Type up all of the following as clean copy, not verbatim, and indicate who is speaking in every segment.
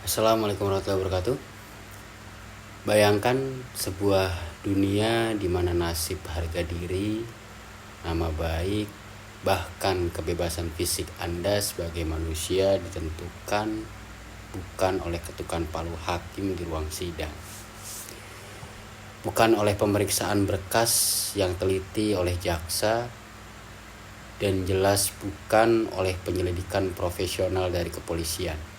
Speaker 1: Assalamualaikum warahmatullahi wabarakatuh. Bayangkan sebuah dunia di mana nasib harga diri, nama baik, bahkan kebebasan fisik Anda sebagai manusia ditentukan bukan oleh ketukan palu hakim di ruang sidang, bukan oleh pemeriksaan berkas yang teliti oleh jaksa, dan jelas bukan oleh penyelidikan profesional dari kepolisian.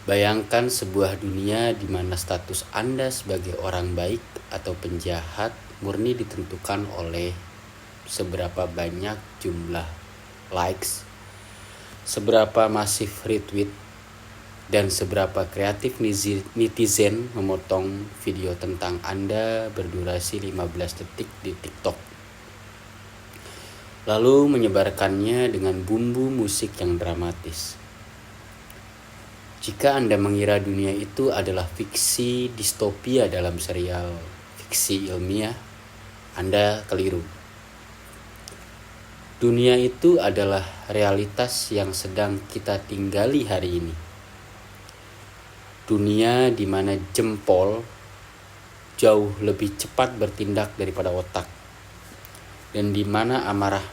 Speaker 1: Bayangkan sebuah dunia di mana status Anda sebagai orang baik atau penjahat murni ditentukan oleh seberapa banyak jumlah likes, seberapa masif retweet, dan seberapa kreatif netizen memotong video tentang Anda berdurasi 15 detik di TikTok, lalu menyebarkannya dengan bumbu musik yang dramatis. Jika Anda mengira dunia itu adalah fiksi distopia dalam serial fiksi ilmiah, Anda keliru. Dunia itu adalah realitas yang sedang kita tinggali hari ini. Dunia di mana jempol jauh lebih cepat bertindak daripada otak, dan di mana amarah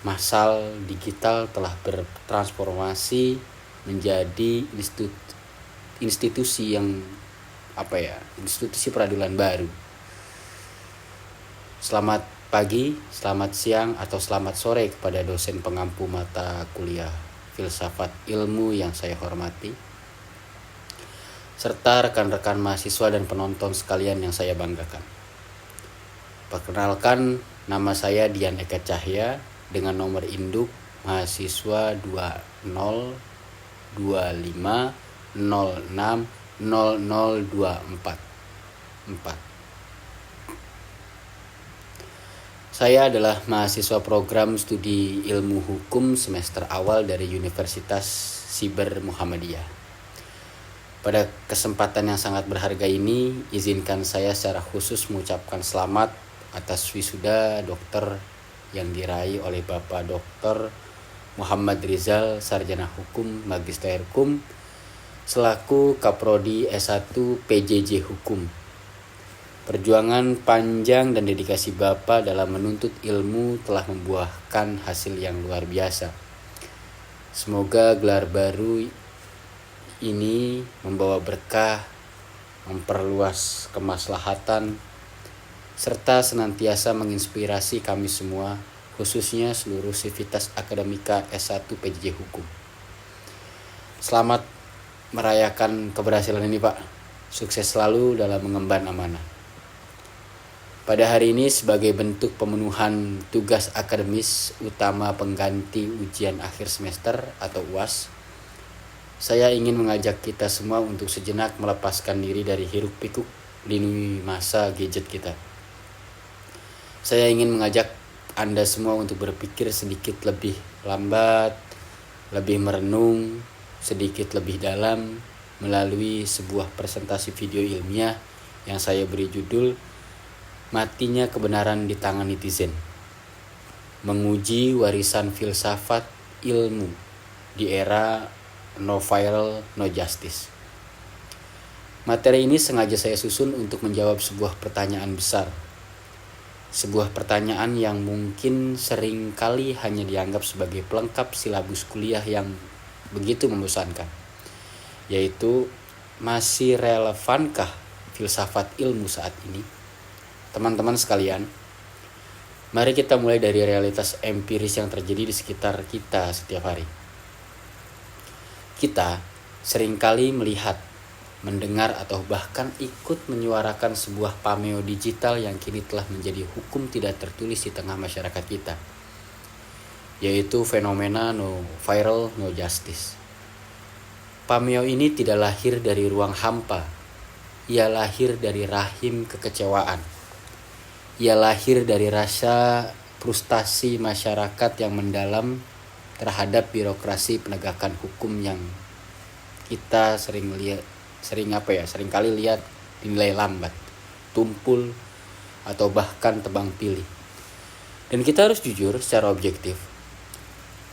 Speaker 1: massal digital telah bertransformasi menjadi institusi institusi peradilan baru. Selamat pagi, selamat siang, atau selamat sore kepada dosen pengampu mata kuliah filsafat ilmu yang saya hormati, serta rekan-rekan mahasiswa dan penonton sekalian yang saya banggakan. Perkenalkan, nama saya Dian Eka Cahya dengan nomor induk mahasiswa 2025060024. Saya adalah mahasiswa program studi ilmu hukum semester awal dari Universitas Siber Muhammadiyah. Pada kesempatan yang sangat berharga ini, izinkan saya secara khusus mengucapkan selamat atas wisuda dokter yang diraih oleh Bapak Dr. Muhammad Rizal, Sarjana Hukum, Magister Hukum, selaku Kaprodi S1 PJJ Hukum. Perjuangan panjang dan dedikasi Bapak dalam menuntut ilmu telah membuahkan hasil yang luar biasa. Semoga gelar baru ini membawa berkah, memperluas kemaslahatan, serta senantiasa menginspirasi kami semua, khususnya seluruh sivitas akademika S1 PJJ Hukum. Selamat merayakan keberhasilan ini, Pak. Sukses selalu dalam mengemban amanah. Pada hari ini, sebagai bentuk pemenuhan tugas akademis utama pengganti ujian akhir semester atau UAS, saya ingin mengajak kita semua untuk sejenak melepaskan diri dari hiruk-pikuk lini masa gadget kita. Saya ingin mengajak Anda semua untuk berpikir sedikit lebih lambat, lebih merenung, sedikit lebih dalam melalui sebuah presentasi video ilmiah yang saya beri judul Matinya Kebenaran di Tangan Netizen. Menguji warisan filsafat ilmu di era no viral, no justice. Materi ini sengaja saya susun untuk menjawab sebuah pertanyaan besar. Sebuah pertanyaan yang mungkin sering kali hanya dianggap sebagai pelengkap silabus kuliah yang begitu membosankan, yaitu masih relevankah filsafat ilmu saat ini? Teman-teman sekalian, mari kita mulai dari realitas empiris yang terjadi di sekitar kita setiap hari. Kita seringkali melihat, mendengar, atau bahkan ikut menyuarakan sebuah pameo digital yang kini telah menjadi hukum tidak tertulis di tengah masyarakat kita, yaitu fenomena no viral, no justice. Pameo ini tidak lahir dari ruang hampa, ia lahir dari rahim kekecewaan. Ia lahir dari rasa frustasi masyarakat yang mendalam terhadap birokrasi penegakan hukum yang kita seringkali lihat dinilai lambat, tumpul, atau bahkan tebang pilih. Dan kita harus jujur secara objektif.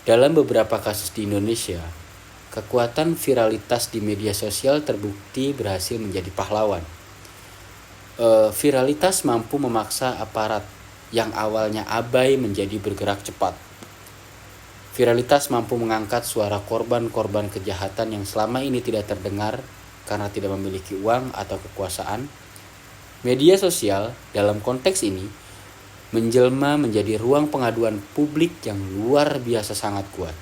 Speaker 1: Dalam beberapa kasus di Indonesia, kekuatan viralitas di media sosial terbukti berhasil menjadi pahlawan. Viralitas mampu memaksa aparat yang awalnya abai menjadi bergerak cepat. Viralitas mampu mengangkat suara korban-korban kejahatan yang selama ini tidak terdengar karena tidak memiliki uang atau kekuasaan. Media sosial dalam konteks ini menjelma menjadi ruang pengaduan publik yang luar biasa sangat kuat.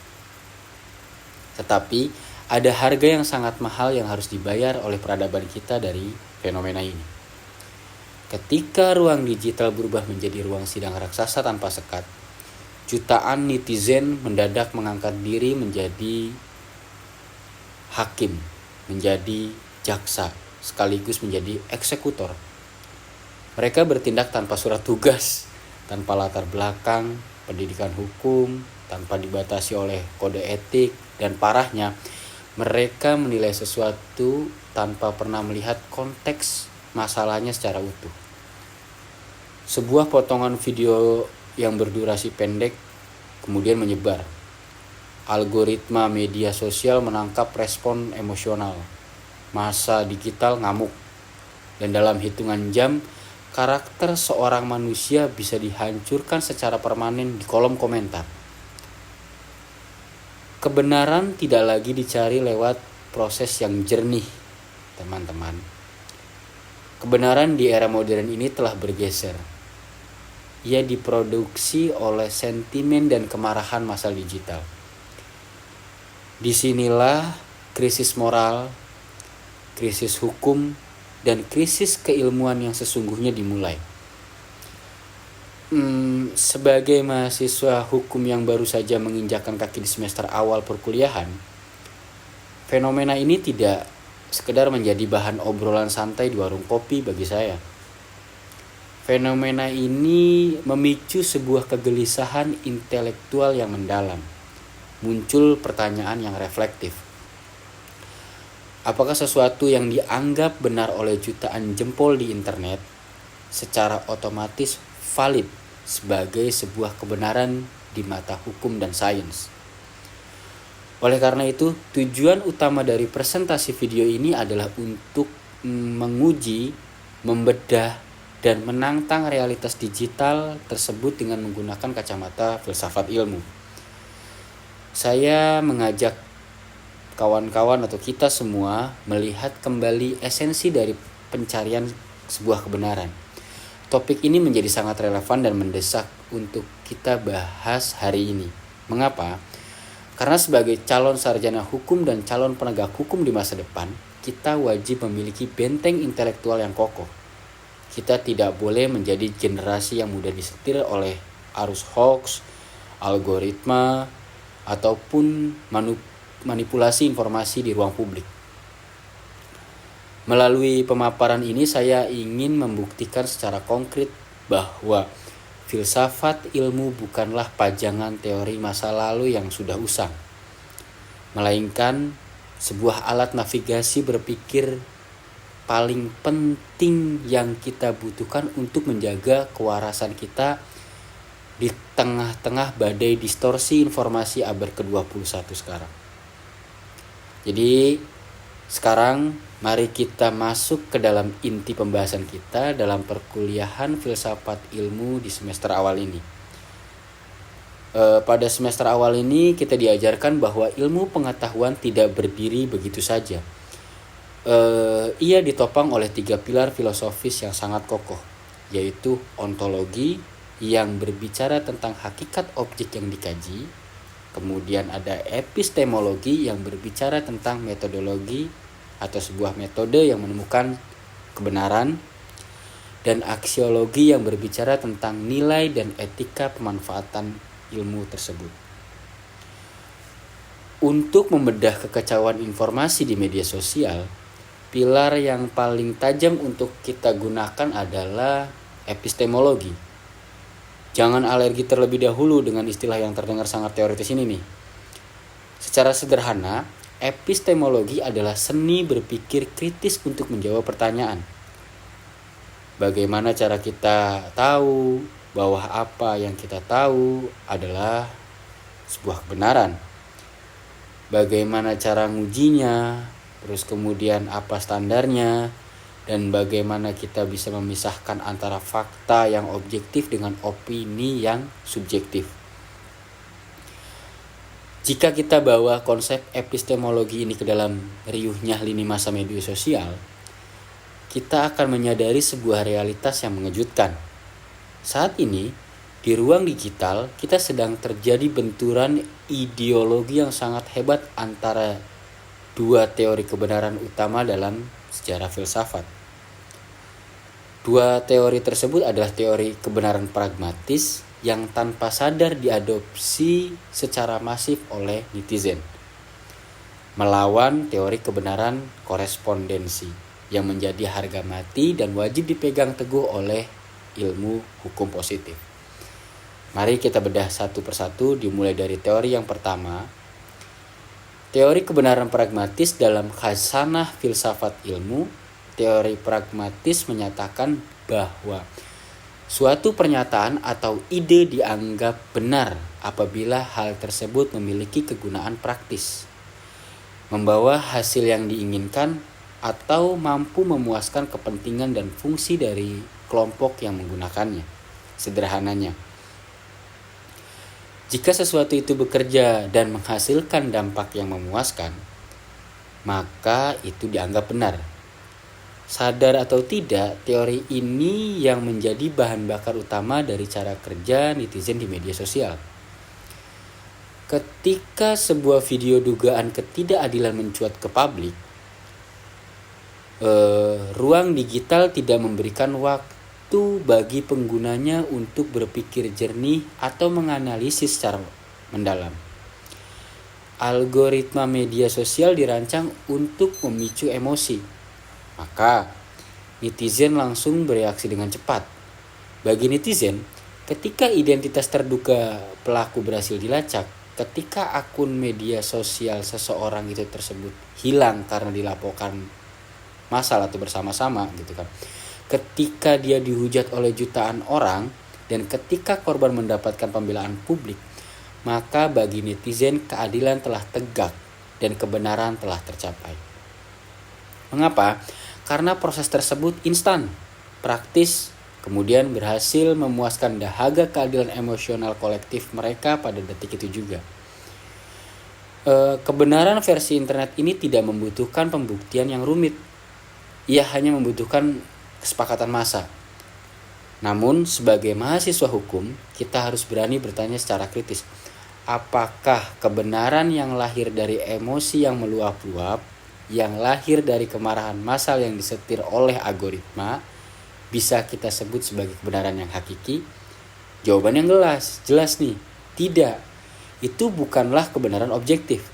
Speaker 1: Tetapi ada harga yang sangat mahal yang harus dibayar oleh peradaban kita dari fenomena ini. Ketika ruang digital berubah menjadi ruang sidang raksasa tanpa sekat, jutaan netizen mendadak mengangkat diri menjadi hakim, menjadi jaksa, sekaligus menjadi eksekutor. Mereka bertindak tanpa surat tugas, tanpa latar belakang pendidikan hukum, tanpa dibatasi oleh kode etik, dan parahnya, mereka menilai sesuatu tanpa pernah melihat konteks masalahnya secara utuh. Sebuah potongan video yang berdurasi pendek kemudian menyebar. Algoritma media sosial menangkap respon emosional. Massa digital ngamuk. Dan dalam hitungan jam, karakter seorang manusia bisa dihancurkan secara permanen di kolom komentar. Kebenaran tidak lagi dicari lewat proses yang jernih, teman-teman. Kebenaran di era modern ini telah bergeser. Ia diproduksi oleh sentimen dan kemarahan massa digital. Disinilah krisis moral, krisis hukum, dan krisis keilmuan yang sesungguhnya dimulai. Sebagai mahasiswa hukum yang baru saja menginjakkan kaki di semester awal perkuliahan, fenomena ini tidak sekedar menjadi bahan obrolan santai di warung kopi bagi saya. Fenomena ini memicu sebuah kegelisahan intelektual yang mendalam. Muncul pertanyaan yang reflektif. Apakah sesuatu yang dianggap benar oleh jutaan jempol di internet secara otomatis valid sebagai sebuah kebenaran di mata hukum dan sains? Oleh karena itu, tujuan utama dari presentasi video ini adalah untuk menguji, membedah, dan menantang realitas digital tersebut dengan menggunakan kacamata filsafat ilmu. Saya mengajak kawan-kawan atau kita semua melihat kembali esensi dari pencarian sebuah kebenaran. Topik ini menjadi sangat relevan dan mendesak untuk kita bahas hari ini. Mengapa? Karena sebagai calon sarjana hukum dan calon penegak hukum di masa depan, kita wajib memiliki benteng intelektual yang kokoh. Kita tidak boleh menjadi generasi yang mudah disetir oleh arus hoax, algoritma, ataupun manipulasi informasi di ruang publik. Melalui pemaparan ini saya ingin membuktikan secara konkret bahwa filsafat ilmu bukanlah pajangan teori masa lalu yang sudah usang, melainkan sebuah alat navigasi berpikir paling penting yang kita butuhkan untuk menjaga kewarasan kita di tengah-tengah badai distorsi informasi abad ke-21 sekarang. Jadi sekarang mari kita masuk ke dalam inti pembahasan kita dalam perkuliahan filsafat ilmu di semester awal ini. Pada semester awal ini kita diajarkan bahwa ilmu pengetahuan tidak berdiri begitu saja. Ia ditopang oleh 3 pilar filosofis yang sangat kokoh, yaitu ontologi yang berbicara tentang hakikat objek yang dikaji, kemudian ada epistemologi yang berbicara tentang metodologi atau sebuah metode yang menemukan kebenaran, dan aksiologi yang berbicara tentang nilai dan etika pemanfaatan ilmu tersebut. Untuk membedah kekacauan informasi di media sosial, pilar yang paling tajam untuk kita gunakan adalah epistemologi. Jangan alergi terlebih dahulu dengan istilah yang terdengar sangat teoritis ini nih. Secara sederhana, epistemologi adalah seni berpikir kritis untuk menjawab pertanyaan. Bagaimana cara kita tahu bahwa apa yang kita tahu adalah sebuah kebenaran? bagaimana cara ngujinya, terus kemudian apa standarnya, dan bagaimana kita bisa memisahkan antara fakta yang objektif dengan opini yang subjektif. Jika kita bawa konsep epistemologi ini ke dalam riuhnya lini masa media sosial, kita akan menyadari sebuah realitas yang mengejutkan. Saat ini, di ruang digital, kita sedang terjadi benturan ideologi yang sangat hebat antara dua teori kebenaran utama dalam sejarah filsafat. Dua teori tersebut adalah teori kebenaran pragmatis yang tanpa sadar diadopsi secara masif oleh netizen, melawan teori kebenaran korespondensi yang menjadi harga mati dan wajib dipegang teguh oleh ilmu hukum positif. Mari kita bedah satu persatu, dimulai dari teori yang pertama. Teori kebenaran pragmatis dalam khasanah filsafat ilmu. Teori pragmatis menyatakan bahwa suatu pernyataan atau ide dianggap benar apabila hal tersebut memiliki kegunaan praktis, membawa hasil yang diinginkan, atau mampu memuaskan kepentingan dan fungsi dari kelompok yang menggunakannya. Sederhananya, jika sesuatu itu bekerja dan menghasilkan dampak yang memuaskan, maka itu dianggap benar. Sadar atau tidak, teori ini yang menjadi bahan bakar utama dari cara kerja netizen di media sosial. Ketika sebuah video dugaan ketidakadilan mencuat ke publik, ruang digital tidak memberikan waktu bagi penggunanya untuk berpikir jernih atau menganalisis secara mendalam. Algoritma media sosial dirancang untuk memicu emosi. Maka netizen langsung bereaksi dengan cepat. Bagi netizen, ketika identitas terduga pelaku berhasil dilacak, ketika akun media sosial seseorang itu tersebut hilang karena dilaporkan massal atau bersama-sama gitu kan. Ketika dia dihujat oleh jutaan orang dan ketika korban mendapatkan pembelaan publik, maka bagi netizen keadilan telah tegak dan kebenaran telah tercapai. Mengapa? Karena proses tersebut instan, praktis, kemudian berhasil memuaskan dahaga keadilan emosional kolektif mereka pada detik itu juga. Kebenaran versi internet ini tidak membutuhkan pembuktian yang rumit. Ia hanya membutuhkan kesepakatan massa. Namun, sebagai mahasiswa hukum, kita harus berani bertanya secara kritis. Apakah kebenaran yang lahir dari emosi yang meluap-luap, yang lahir dari kemarahan massal yang disetir oleh algoritma, bisa kita sebut sebagai kebenaran yang hakiki? Jawaban yang jelas nih, tidak. Itu bukanlah kebenaran objektif,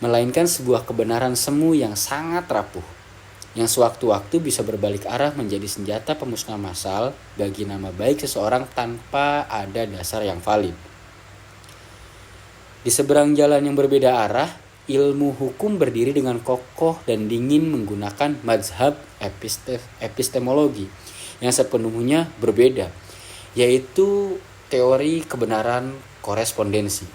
Speaker 1: melainkan sebuah kebenaran semu yang sangat rapuh, yang sewaktu-waktu bisa berbalik arah menjadi senjata pemusnah massal bagi nama baik seseorang tanpa ada dasar yang valid. Di seberang jalan yang berbeda arah, ilmu hukum berdiri dengan kokoh dan dingin menggunakan mazhab epistemologi yang sepenuhnya berbeda, yaitu teori kebenaran korespondensi.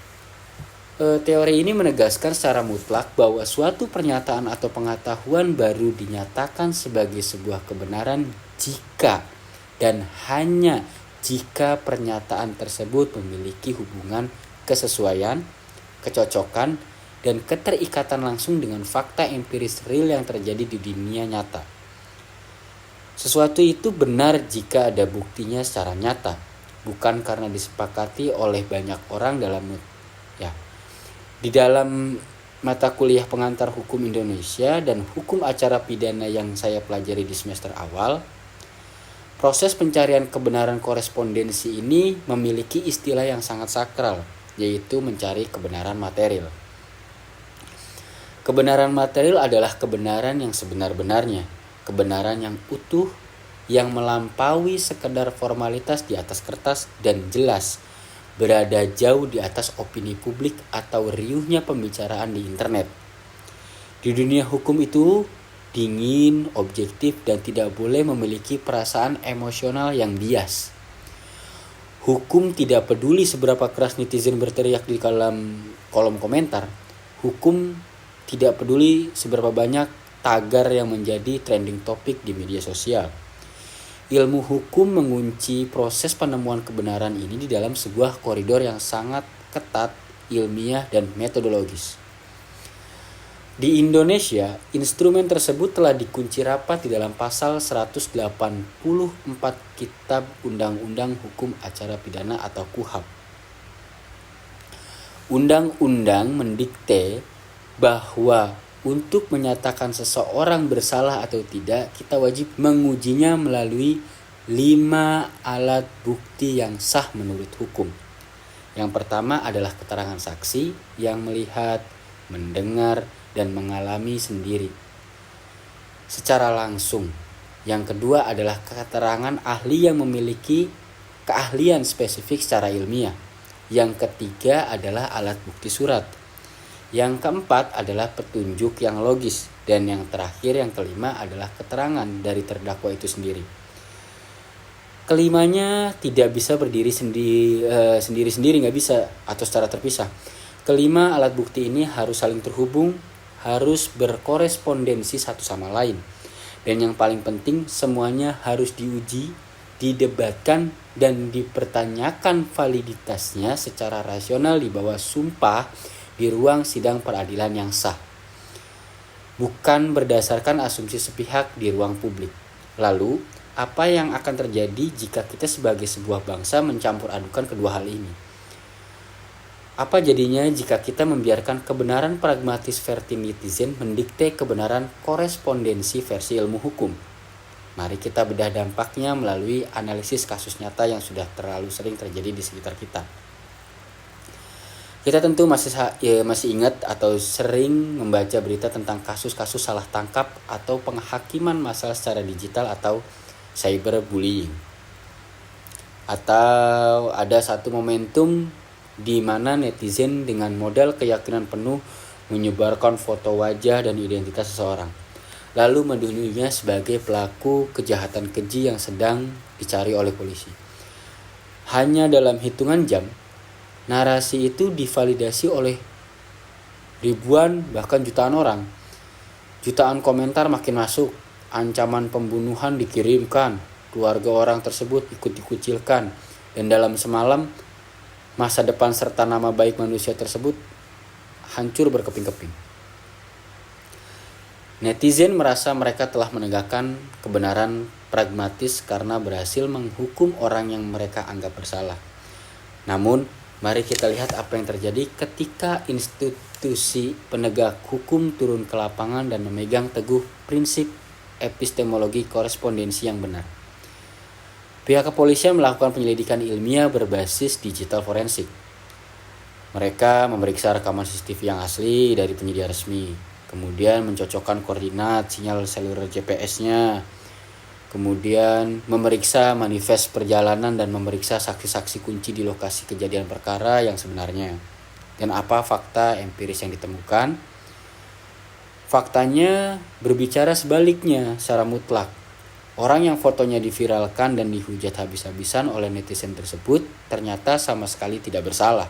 Speaker 1: Teori ini menegaskan secara mutlak bahwa suatu pernyataan atau pengetahuan baru dinyatakan sebagai sebuah kebenaran jika dan hanya jika pernyataan tersebut memiliki hubungan kesesuaian, kecocokan, dan keterikatan langsung dengan fakta empiris real yang terjadi di dunia nyata. Sesuatu itu benar jika ada buktinya secara nyata, bukan karena disepakati oleh banyak orang di dalam mata kuliah pengantar hukum Indonesia dan hukum acara pidana yang saya pelajari di semester awal. Proses pencarian kebenaran korespondensi ini memiliki istilah yang sangat sakral, yaitu mencari kebenaran material. Kebenaran material adalah kebenaran yang sebenar-benarnya, kebenaran yang utuh, yang melampaui sekedar formalitas di atas kertas dan jelas, berada jauh di atas opini publik atau riuhnya pembicaraan di internet. Di dunia hukum itu dingin, objektif, dan tidak boleh memiliki perasaan emosional yang bias. Hukum tidak peduli seberapa keras netizen berteriak di dalam kolom komentar. hukum tidak peduli seberapa banyak tagar yang menjadi trending topik di media sosial. Ilmu hukum mengunci proses penemuan kebenaran ini di dalam sebuah koridor yang sangat ketat, ilmiah, dan metodologis. Di Indonesia, instrumen tersebut telah dikunci rapat di dalam pasal 184 Kitab Undang-Undang Hukum Acara Pidana atau KUHAP. Undang-undang mendikte bahwa untuk menyatakan seseorang bersalah atau tidak, kita wajib mengujinya melalui 5 alat bukti yang sah menurut hukum. Yang pertama adalah keterangan saksi yang melihat, mendengar, dan mengalami sendiri secara langsung. Yang kedua adalah keterangan ahli yang memiliki keahlian spesifik secara ilmiah. Yang ketiga adalah alat bukti surat. Yang keempat adalah petunjuk yang logis. Dan yang terakhir, yang kelima adalah keterangan dari terdakwa itu sendiri. Kelimanya tidak bisa berdiri sendiri-sendiri, nggak bisa, atau secara terpisah. Kelima alat bukti ini harus saling terhubung, harus berkorespondensi satu sama lain. Dan yang paling penting, semuanya harus diuji, didebatkan, dan dipertanyakan validitasnya secara rasional di bawah sumpah di ruang sidang peradilan yang sah. Bukan berdasarkan asumsi sepihak di ruang publik. Lalu, apa yang akan terjadi jika kita sebagai sebuah bangsa mencampur adukan kedua hal ini? Apa jadinya jika kita membiarkan kebenaran pragmatis versi netizen mendikte kebenaran korespondensi versi ilmu hukum? Mari kita bedah dampaknya melalui analisis kasus nyata yang sudah terlalu sering terjadi di sekitar kita. Kita tentu masih ingat atau sering membaca berita tentang kasus-kasus salah tangkap atau penghakiman masalah secara digital atau cyberbullying. Atau ada satu momentum di mana netizen dengan modal keyakinan penuh menyebarkan foto wajah dan identitas seseorang, lalu menuduhnya sebagai pelaku kejahatan keji yang sedang dicari oleh polisi. Hanya dalam hitungan jam, narasi itu divalidasi oleh ribuan bahkan jutaan orang. Jutaan komentar makin masuk, ancaman pembunuhan dikirimkan, keluarga orang tersebut ikut dikucilkan, dan dalam semalam masa depan serta nama baik manusia tersebut hancur berkeping-keping. Netizen merasa mereka telah menegakkan kebenaran pragmatis karena berhasil menghukum orang yang mereka anggap bersalah. Namun, mari kita lihat apa yang terjadi ketika institusi penegak hukum turun ke lapangan dan memegang teguh prinsip epistemologi korespondensi yang benar. Pihak kepolisian melakukan penyelidikan ilmiah berbasis digital forensik. Mereka memeriksa rekaman CCTV yang asli dari penyedia resmi, kemudian mencocokkan koordinat sinyal seluler GPS-nya, kemudian memeriksa manifest perjalanan dan memeriksa saksi-saksi kunci di lokasi kejadian perkara yang sebenarnya. Dan apa fakta empiris yang ditemukan? Faktanya berbicara sebaliknya secara mutlak. Orang yang fotonya diviralkan dan dihujat habis-habisan oleh netizen tersebut ternyata sama sekali tidak bersalah.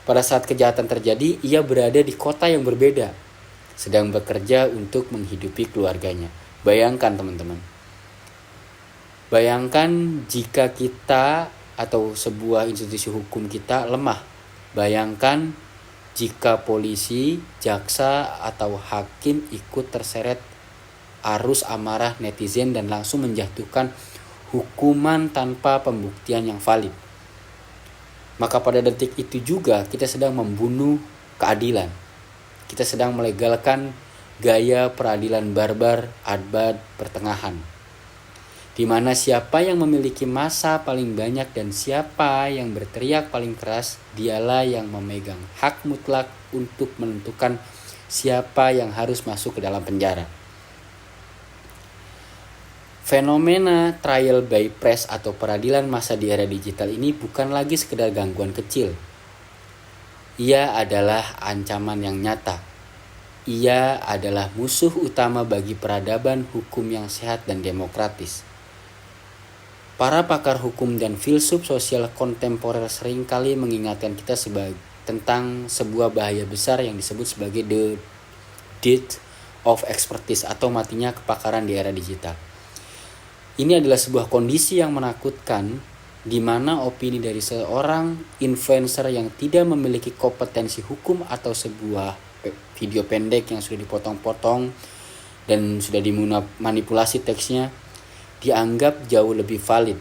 Speaker 1: Pada saat kejahatan terjadi, ia berada di kota yang berbeda, sedang bekerja untuk menghidupi keluarganya. Bayangkan teman-teman. Bayangkan jika kita atau sebuah institusi hukum kita lemah. Bayangkan jika polisi, jaksa, atau hakim ikut terseret arus amarah netizen dan langsung menjatuhkan hukuman tanpa pembuktian yang valid. Maka pada detik itu juga kita sedang membunuh keadilan. Kita sedang melegalkan gaya peradilan barbar abad pertengahan, di mana siapa yang memiliki massa paling banyak dan siapa yang berteriak paling keras, dialah yang memegang hak mutlak untuk menentukan siapa yang harus masuk ke dalam penjara. Fenomena trial by press atau peradilan massa di era digital ini bukan lagi sekedar gangguan kecil. Ia adalah ancaman yang nyata. Ia adalah musuh utama bagi peradaban hukum yang sehat dan demokratis. Para pakar hukum dan filsuf sosial kontemporer seringkali mengingatkan kita tentang sebuah bahaya besar yang disebut sebagai the death of expertise atau matinya kepakaran di era digital. Ini adalah sebuah kondisi yang menakutkan di mana opini dari seorang influencer yang tidak memiliki kompetensi hukum atau sebuah video pendek yang sudah dipotong-potong dan sudah dimanipulasi teksnya dianggap jauh lebih valid,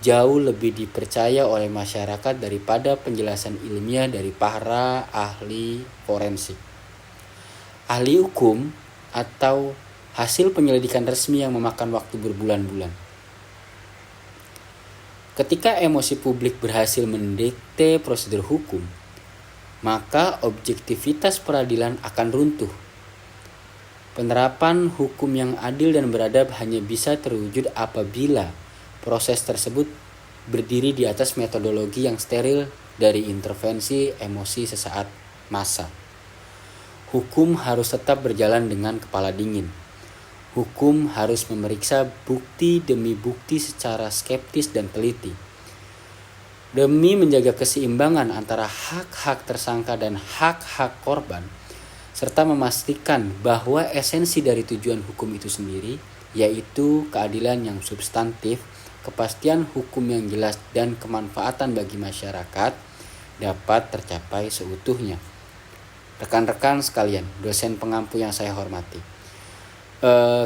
Speaker 1: jauh lebih dipercaya oleh masyarakat daripada penjelasan ilmiah dari para ahli forensik, ahli hukum, atau hasil penyelidikan resmi yang memakan waktu berbulan-bulan. Ketika emosi publik berhasil mendikte prosedur hukum, maka objektivitas peradilan akan runtuh. Penerapan hukum yang adil dan beradab hanya bisa terwujud apabila proses tersebut berdiri di atas metodologi yang steril dari intervensi emosi sesaat massa. Hukum harus tetap berjalan dengan kepala dingin. Hukum harus memeriksa bukti demi bukti secara skeptis dan teliti. Demi menjaga keseimbangan antara hak-hak tersangka dan hak-hak korban, serta memastikan bahwa esensi dari tujuan hukum itu sendiri, yaitu keadilan yang substantif, kepastian hukum yang jelas, dan kemanfaatan bagi masyarakat, dapat tercapai seutuhnya. Rekan-rekan sekalian, dosen pengampu yang saya hormati,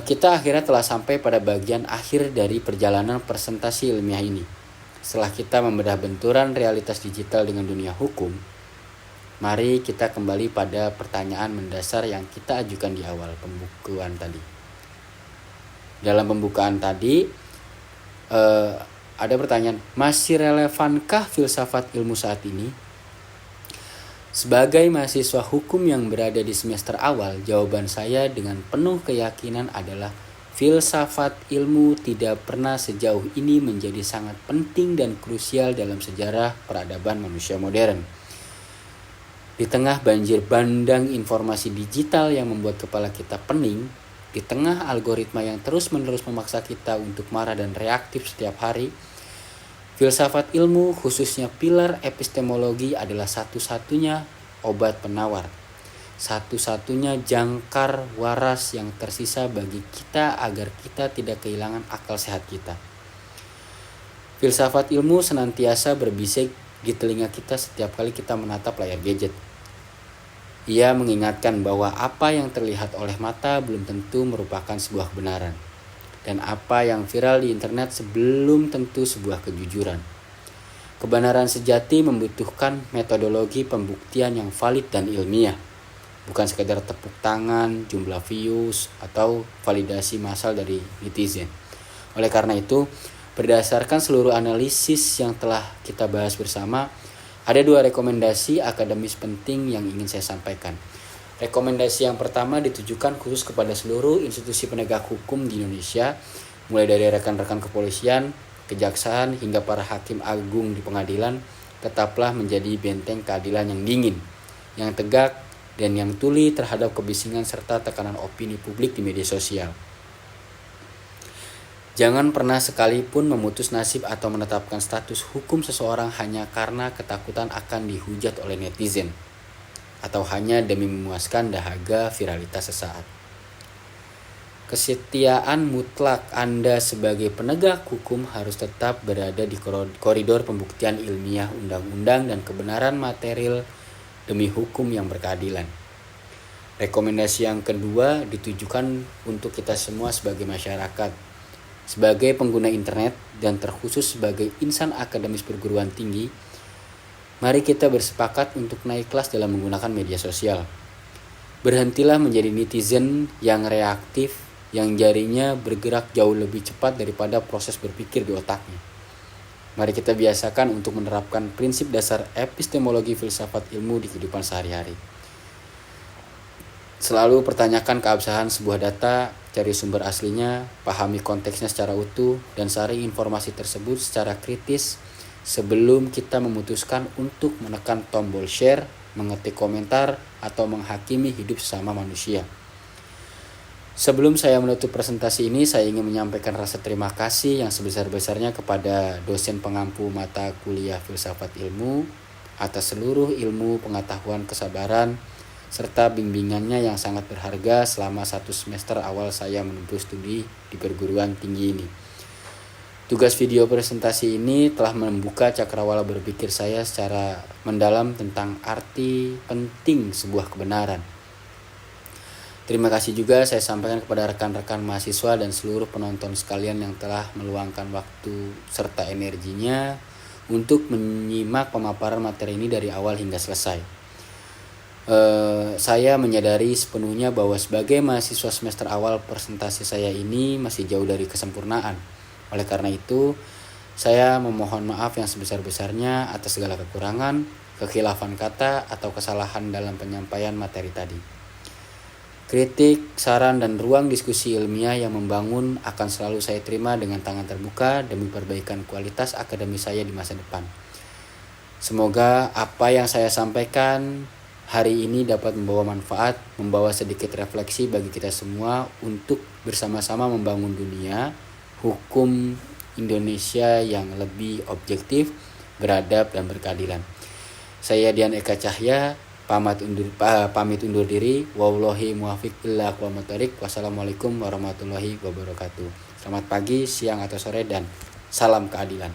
Speaker 1: kita akhirnya telah sampai pada bagian akhir dari perjalanan presentasi ilmiah ini. Setelah kita membedah benturan realitas digital dengan dunia hukum, mari kita kembali pada pertanyaan mendasar yang kita ajukan di awal pembukuan tadi. Dalam pembukaan tadi ada pertanyaan, masih relevankah filsafat ilmu saat ini? Sebagai mahasiswa hukum yang berada di semester awal, jawaban saya dengan penuh keyakinan adalah filsafat ilmu tidak pernah sejauh ini menjadi sangat penting dan krusial dalam sejarah peradaban manusia modern. Di tengah banjir bandang informasi digital yang membuat kepala kita pening, di tengah algoritma yang terus-menerus memaksa kita untuk marah dan reaktif setiap hari, filsafat ilmu, khususnya pilar epistemologi, adalah satu-satunya obat penawar, satu-satunya jangkar waras yang tersisa bagi kita agar kita tidak kehilangan akal sehat kita. Filsafat ilmu senantiasa berbisik di telinga kita setiap kali kita menatap layar gadget. Ia mengingatkan bahwa apa yang terlihat oleh mata belum tentu merupakan sebuah kebenaran. Dan apa yang viral di internet sebelum tentu sebuah kejujuran. Kebenaran sejati membutuhkan metodologi pembuktian yang valid dan ilmiah, bukan sekadar tepuk tangan, jumlah views, atau validasi massal dari netizen. Oleh karena itu, berdasarkan seluruh analisis yang telah kita bahas bersama, ada 2 rekomendasi akademis penting yang ingin saya sampaikan. Rekomendasi yang pertama ditujukan khusus kepada seluruh institusi penegak hukum di Indonesia, mulai dari rekan-rekan kepolisian, kejaksaan, hingga para hakim agung di pengadilan. Tetaplah menjadi benteng keadilan yang dingin, yang tegak, dan yang tuli terhadap kebisingan serta tekanan opini publik di media sosial. Jangan pernah sekalipun memutus nasib atau menetapkan status hukum seseorang hanya karena ketakutan akan dihujat oleh netizen, atau hanya demi memuaskan dahaga viralitas sesaat. Kesetiaan mutlak Anda sebagai penegak hukum harus tetap berada di koridor pembuktian ilmiah undang-undang dan kebenaran material demi hukum yang berkeadilan. Rekomendasi yang kedua ditujukan untuk kita semua sebagai masyarakat, sebagai pengguna internet, dan terkhusus sebagai insan akademis perguruan tinggi. Mari kita bersepakat untuk naik kelas dalam menggunakan media sosial. Berhentilah menjadi netizen yang reaktif, yang jarinya bergerak jauh lebih cepat daripada proses berpikir di otaknya. Mari kita biasakan untuk menerapkan prinsip dasar epistemologi filsafat ilmu di kehidupan sehari-hari. Selalu pertanyakan keabsahan sebuah data, cari sumber aslinya, pahami konteksnya secara utuh, dan saring informasi tersebut secara kritis sebelum kita memutuskan untuk menekan tombol share, mengetik komentar, atau menghakimi hidup sesama manusia. Sebelum saya menutup presentasi ini, saya ingin menyampaikan rasa terima kasih yang sebesar-besarnya kepada dosen pengampu mata kuliah filsafat ilmu, atas seluruh ilmu, pengetahuan, kesabaran, serta bimbingannya yang sangat berharga selama 1 semester awal saya menempuh studi di perguruan tinggi ini. Tugas video presentasi ini telah membuka cakrawala berpikir saya secara mendalam tentang arti penting sebuah kebenaran. Terima kasih juga saya sampaikan kepada rekan-rekan mahasiswa dan seluruh penonton sekalian yang telah meluangkan waktu serta energinya untuk menyimak pemaparan materi ini dari awal hingga selesai. Saya menyadari sepenuhnya bahwa sebagai mahasiswa semester awal presentasi saya ini masih jauh dari kesempurnaan. Oleh karena itu, saya memohon maaf yang sebesar-besarnya atas segala kekurangan, kekhilafan kata, atau kesalahan dalam penyampaian materi tadi. Kritik, saran, dan ruang diskusi ilmiah yang membangun akan selalu saya terima dengan tangan terbuka demi perbaikan kualitas akademis saya di masa depan. Semoga apa yang saya sampaikan hari ini dapat membawa manfaat, membawa sedikit refleksi bagi kita semua untuk bersama-sama membangun dunia hukum Indonesia yang lebih objektif, beradab, dan berkeadilan. Saya Dian Eka Cahya, pamit undur diri. Wallahi muwaffiq ila aqwamit thoriq. Wassalamualaikum warahmatullahi wabarakatuh. Selamat pagi, siang, atau sore, dan salam keadilan.